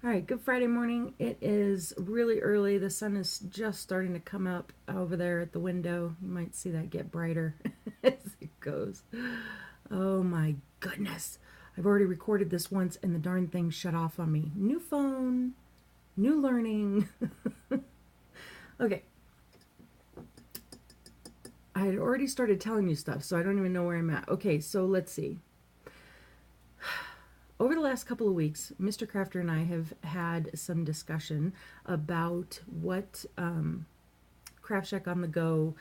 All right, good Friday morning. It is really early. The sun is just starting to come up over there at the window. You might see that get brighter as it goes. Oh my goodness. I've already recorded this once and the darn thing shut off on me. New phone, new learning. Okay. I had already started telling you stuff, so I don't even know where I'm at. Okay, so let's see. Over the last couple of weeks, Mr. Kraafter and I have had some discussion about what Kraaft Shaak on the Go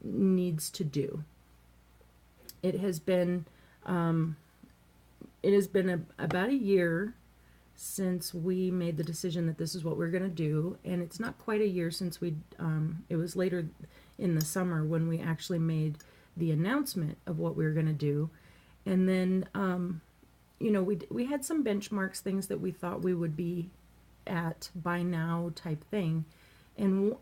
needs to do. It has been about a year since we made the decision that this is what we're going to do, and it's not quite a year since it was later in the summer when we actually made the announcement of what we were going to do. And then we had some benchmarks, things that we thought we would be at by now type thing, and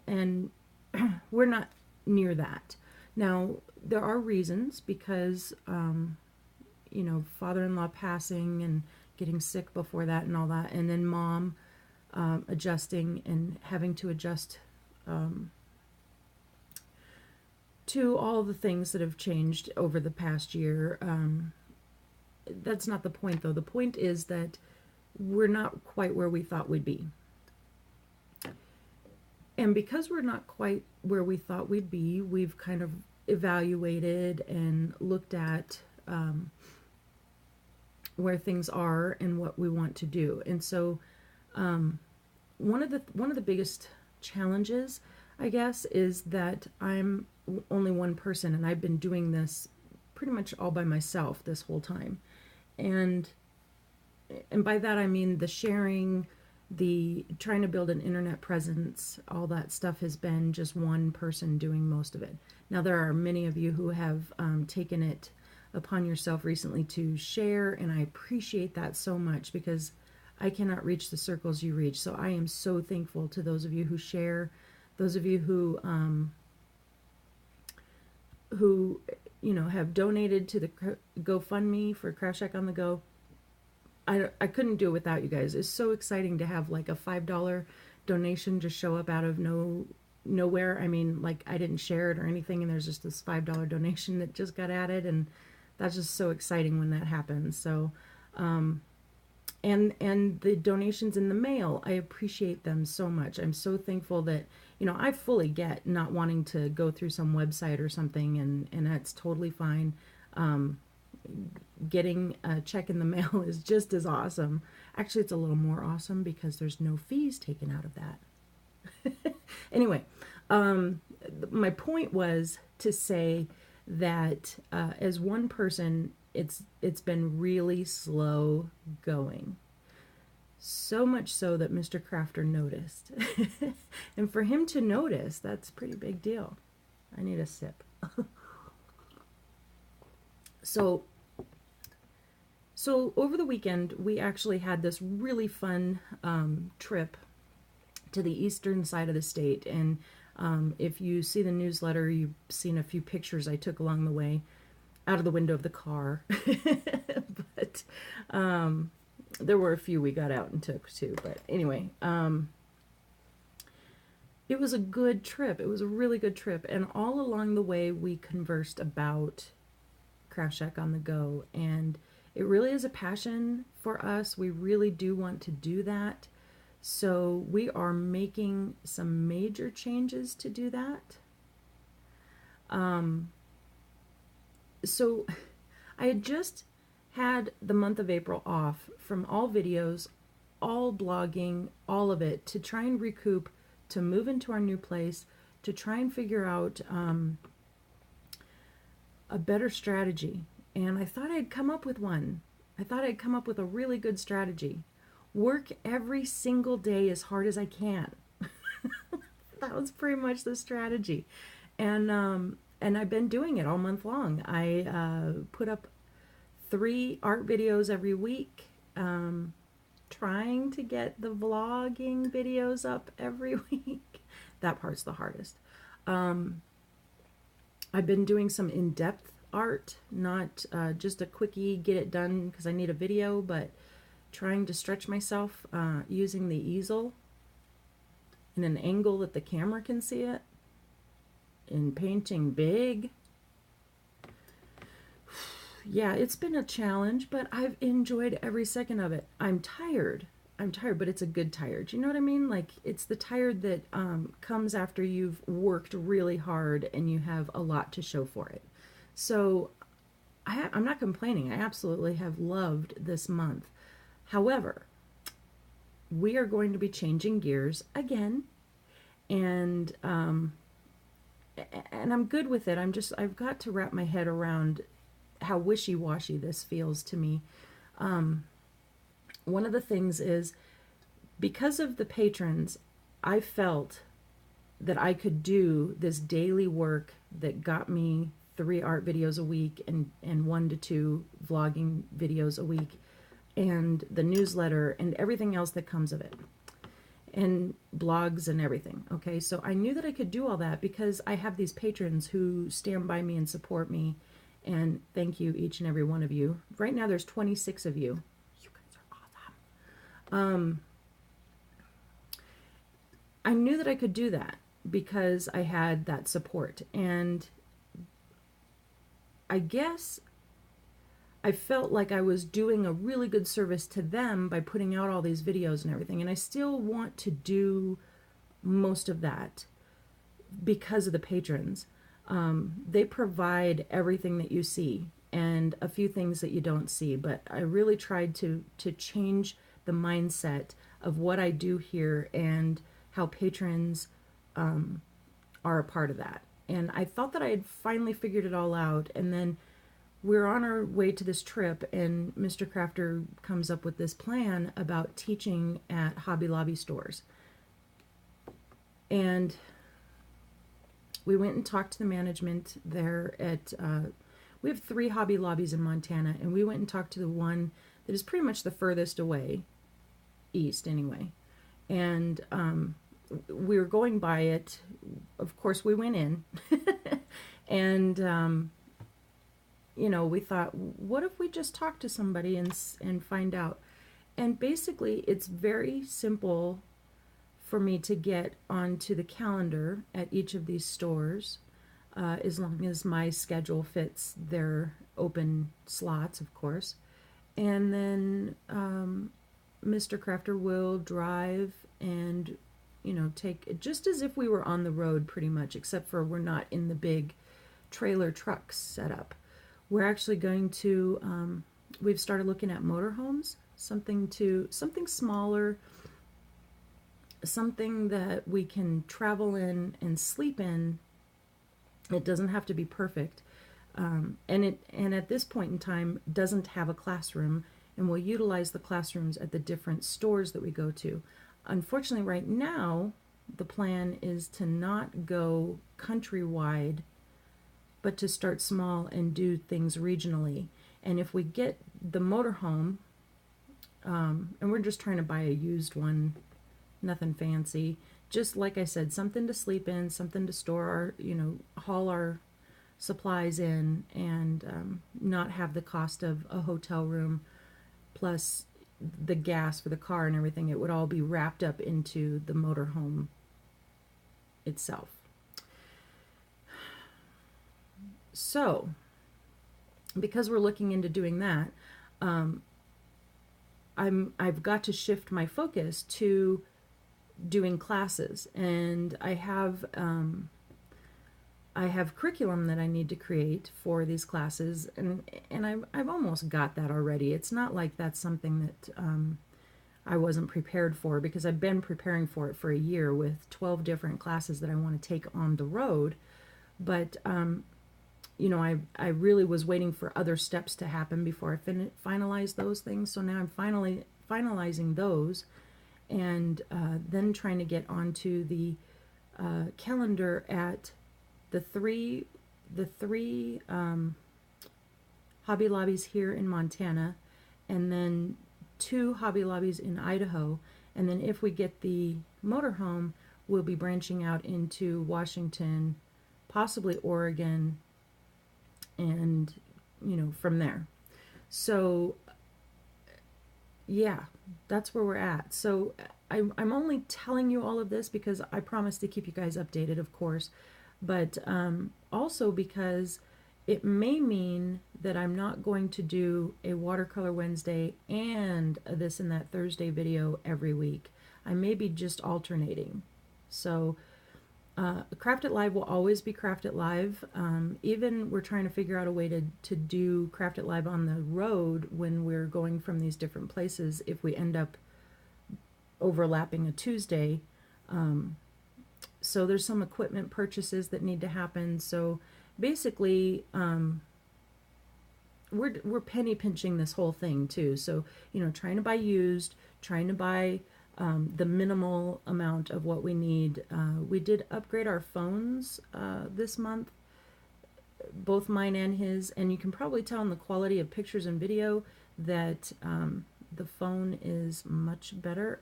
we're not near that. Now there are reasons because father-in-law passing and getting sick before that and all that, and then mom adjusting and having to adjust to all the things that have changed over the past year. That's not the point, though. The point is that we're not quite where we thought we'd be. And because we're not quite where we thought we'd be, we've kind of evaluated and looked at where things are and what we want to do. And so one of the biggest challenges, I guess, is that I'm only one person, and I've been doing this pretty much all by myself this whole time. And by that I mean the sharing, the trying to build an internet presence, all that stuff has been just one person doing most of it. Now there are many of you who have taken it upon yourself recently to share, and I appreciate that so much because I cannot reach the circles you reach. So I am so thankful to those of you who share, those of you who have donated to the GoFundMe for Kraaft Shaak on the Go. I couldn't do it without you guys. It's so exciting to have like a $5 donation just show up out of nowhere. I mean, like, I didn't share it or anything, and there's just this $5 donation that just got added, and that's just so exciting when that happens. So and the donations in the mail, I appreciate them so much. I'm so thankful that, I fully get not wanting to go through some website or something, and that's totally fine. Getting a check in the mail is just as awesome. Actually, it's a little more awesome because there's no fees taken out of that. Anyway, my point was to say that as one person, it's been really slow going. So much so that Mr. Kraafter noticed. And for him to notice, that's a pretty big deal. I need a sip. So over the weekend, we actually had this really fun trip to the eastern side of the state. And if you see the newsletter, you've seen a few pictures I took along the way out of the window of the car. But there were a few we got out and took too. But anyway, it was a good trip. It was a really good trip. And all along the way, we conversed about Kraaft Shaak on the Go. And it really is a passion for us. We really do want to do that. So we are making some major changes to do that. So I had just had the month of April off from all videos, all blogging, all of it, to try and recoup, to move into our new place, to try and figure out a better strategy. And I thought I'd come up with one. I thought I'd come up with a really good strategy. Work every single day as hard as I can. That was pretty much the strategy. And I've been doing it all month long. I put up 3 art videos every week, trying to get the vlogging videos up every week. That part's the hardest. I've been doing some in-depth art, not just a quickie, get it done because I need a video, but trying to stretch myself using the easel in an angle that the camera can see it, and painting big. Yeah, it's been a challenge, but I've enjoyed every second of it. I'm tired, but it's a good tired. You know what I mean? Like, it's the tired that comes after you've worked really hard and you have a lot to show for it. So I'm not complaining. I absolutely have loved this month. However, we are going to be changing gears again, and I'm good with it. I've got to wrap my head around how wishy-washy this feels to me. One of the things is, because of the patrons, I felt that I could do this daily work that got me 3 art videos a week and 1 to 2 vlogging videos a week, and the newsletter and everything else that comes of it, and blogs and everything. Okay, so I knew that I could do all that because I have these patrons who stand by me and support me, and thank you, each and every one of you. Right now there's 26 of you. You guys are awesome. I knew that I could do that because I had that support, and I guess I felt like I was doing a really good service to them by putting out all these videos and everything, and I still want to do most of that because of the patrons. They provide everything that you see and a few things that you don't see, but I really tried to change the mindset of what I do here and how patrons are a part of that. And I thought that I had finally figured it all out, and then we're on our way to this trip, and Mr. Kraafter comes up with this plan about teaching at Hobby Lobby stores. And we went and talked to the management there at, we have 3 Hobby Lobbies in Montana, and we went and talked to the one that is pretty much the furthest away, east anyway. And we were going by it. Of course, we went in, and you know, we thought, what if we just talk to somebody and find out? And basically, it's very simple for me to get onto the calendar at each of these stores, as long as my schedule fits their open slots, of course. And then Mr. Kraafter will drive and, you know, take, just as if we were on the road pretty much, except for we're not in the big trailer trucks set up. We're actually going to, we've started looking at motorhomes, something smaller, something that we can travel in and sleep in. It doesn't have to be perfect. And at this point in time doesn't have a classroom, and we'll utilize the classrooms at the different stores that we go to. Unfortunately, right now, the plan is to not go countrywide, but to start small and do things regionally. And if we get the motorhome, and we're just trying to buy a used one, nothing fancy, just like I said, something to sleep in, something to store our, you know, haul our supplies in, and not have the cost of a hotel room plus the gas for the car and everything. It would all be wrapped up into the motorhome itself. So, because we're looking into doing that, I've got to shift my focus to doing classes, and I have curriculum that I need to create for these classes, and I've almost got that already. It's not like that's something that I wasn't prepared for, because I've been preparing for it for a year with 12 different classes that I want to take on the road. But you know, I really was waiting for other steps to happen before I finalize those things. So now I'm finally finalizing those, and then trying to get onto the calendar at the three Hobby Lobbies here in Montana, and then 2 Hobby Lobbies in Idaho. And then if we get the motorhome, we'll be branching out into Washington, possibly Oregon, and, you know, from there. So yeah, that's where we're at. So I'm only telling you all of this because I promise to keep you guys updated, of course, but also because it may mean that I'm not going to do a Watercolor Wednesday and a This and That Thursday video every week. I may be just alternating. So Craft It Live will always be Craft It Live. Even we're trying to figure out a way to do Craft It Live on the road when we're going from these different places if we end up overlapping a Tuesday. So there's some equipment purchases that need to happen. So basically, we're penny pinching this whole thing too. So, you know, trying to buy used, trying to buy the minimal amount of what we need. We did upgrade our phones this month, both mine and his, and you can probably tell in the quality of pictures and video that the phone is much better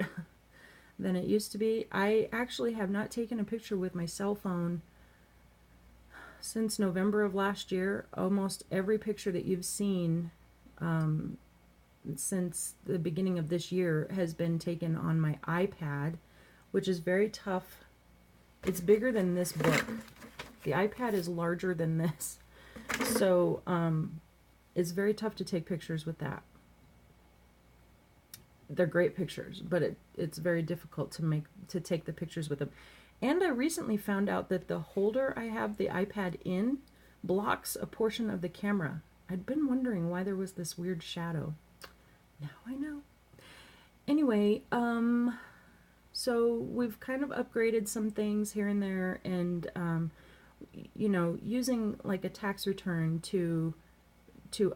than it used to be. I actually have not taken a picture with my cell phone since November of last year. Almost every picture that you've seen since the beginning of this year has been taken on my iPad, which is very tough. It's bigger than this book. The iPad is larger than this. So it's very tough to take pictures with that. They're great pictures, but it's very difficult to take the pictures with them. And I recently found out that the holder I have the iPad in blocks a portion of the camera. I'd been wondering why there was this weird shadow. Now I know. Anyway, so we've kind of upgraded some things here and there, and you know, using like a tax return to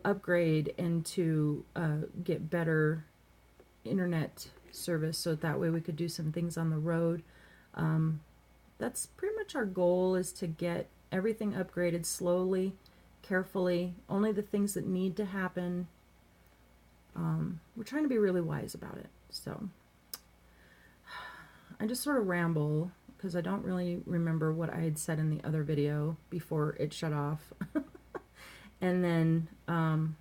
upgrade and to get better internet service, so that way we could do some things on the road. That's pretty much our goal, is to get everything upgraded slowly, carefully, only the things that need to happen. We're trying to be really wise about it. So I just sort of ramble because I don't really remember what I had said in the other video before it shut off. And then I'm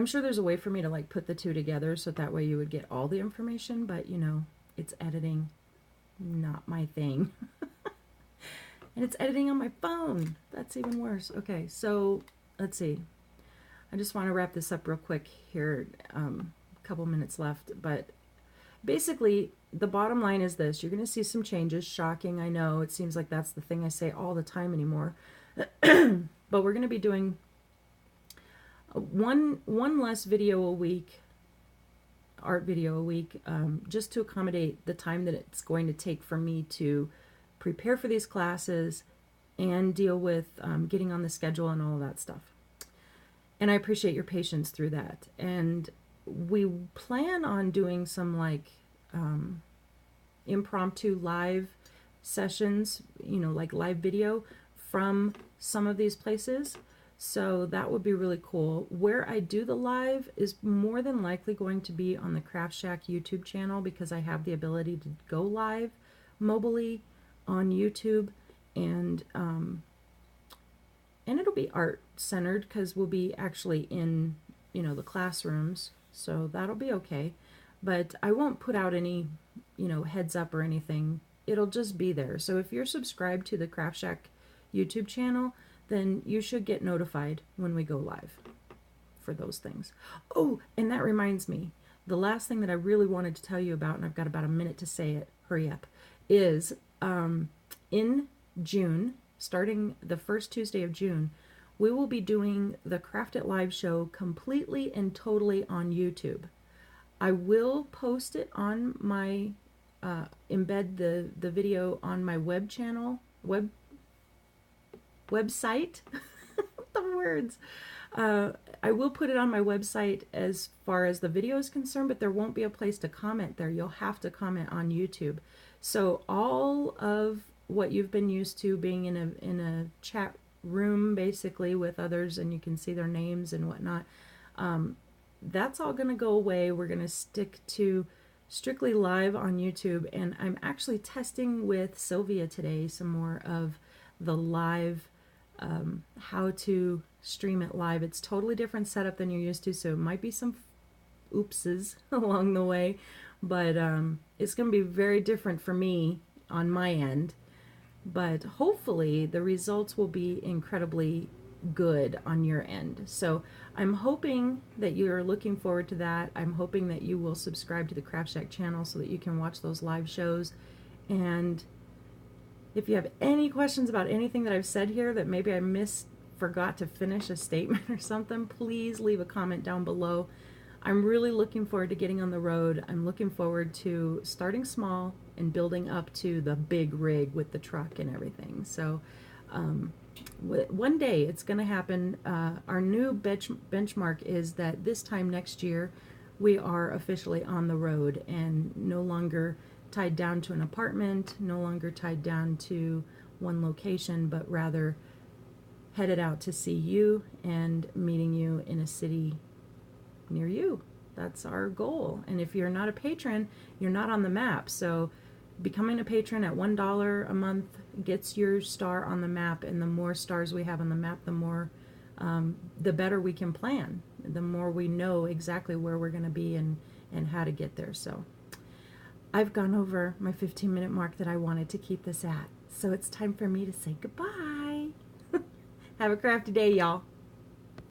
sure there's a way for me to like put the two together so that way you would get all the information, but you know, it's editing, not my thing. And it's editing on my phone. That's even worse. Okay, so let's see. I just want to wrap this up real quick here. A couple minutes left, but basically the bottom line is this: you're going to see some changes. Shocking, I know. It seems like that's the thing I say all the time anymore. But we're going to be doing one less video a week, art video a week, just to accommodate the time that it's going to take for me to prepare for these classes and deal with getting on the schedule and all of that stuff. And I appreciate your patience through that. And we plan on doing some like impromptu live sessions, you know, like live video from some of these places. So that would be really cool. Where I do the live is more than likely going to be on the Kraaft Shaak YouTube channel, because I have the ability to go live mobily on YouTube, and it'll be art centered because we'll be actually in, you know, the classrooms, so that'll be okay. But I won't put out any, you know, heads up or anything. It'll just be there. So if you're subscribed to the Kraaft Shaak YouTube channel, then you should get notified when we go live for those things. Oh, and that reminds me, the last thing that I really wanted to tell you about, and I've got about a minute to say it, hurry up, is in June, starting the first Tuesday of June, we will be doing the Craft It Live show completely and totally on YouTube. I will post it on my, embed the video on my web channel, website, the words. I will put it on my website as far as the video is concerned, but there won't be a place to comment there. You'll have to comment on YouTube. So all of what you've been used to, being in a chat room basically with others and you can see their names and whatnot, that's all going to go away. We're going to stick to strictly live on YouTube, and I'm actually testing with Sylvia today some more of the live, how to stream it live. It's totally different setup than you're used to, so it might be some oopses along the way, but it's going to be very different for me on my end. But hopefully the results will be incredibly good on your end. So I'm hoping that you're looking forward to that. I'm hoping that you will subscribe to the Kraaft Shaak channel so that you can watch those live shows. And if you have any questions about anything that I've said here that maybe I forgot to finish a statement or something, please leave a comment down below. I'm really looking forward to getting on the road. I'm looking forward to starting small and building up to the big rig with the truck and everything. So one day it's going to happen. Our new benchmark is that this time next year we are officially on the road and no longer tied down to an apartment, no longer tied down to one location, but rather headed out to see you and meeting you in a city near you. That's our goal. And if you're not a patron, you're not on the map. So becoming a patron at $1 a month gets your star on the map, and the more stars we have on the map, the better we can plan, the more we know exactly where we're going to be and how to get there. So I've gone over my 15-minute mark that I wanted to keep this at. So it's time for me to say goodbye. Have a crafty day, y'all.